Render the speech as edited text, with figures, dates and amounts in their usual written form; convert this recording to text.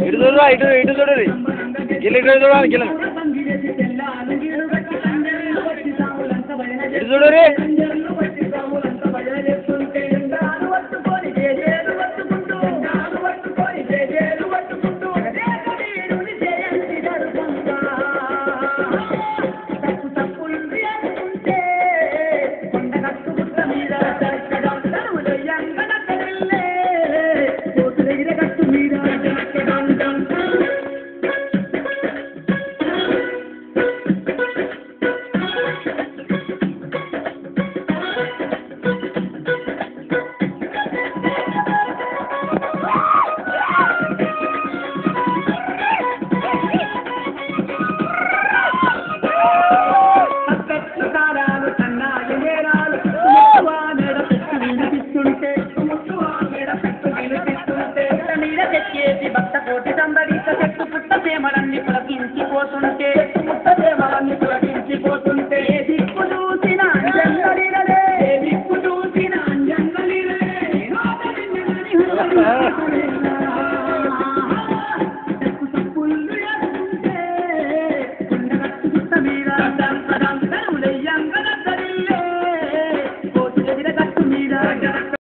ఇటు చూడరా ఇటు చూడరి గిల్లి చూడాలి గిల్ల ఇటు చూడరి భక్త కోటి సంబడిత చెట్టు పుట్ట ప్రేమలన్నీ పులకించిపోతుంటే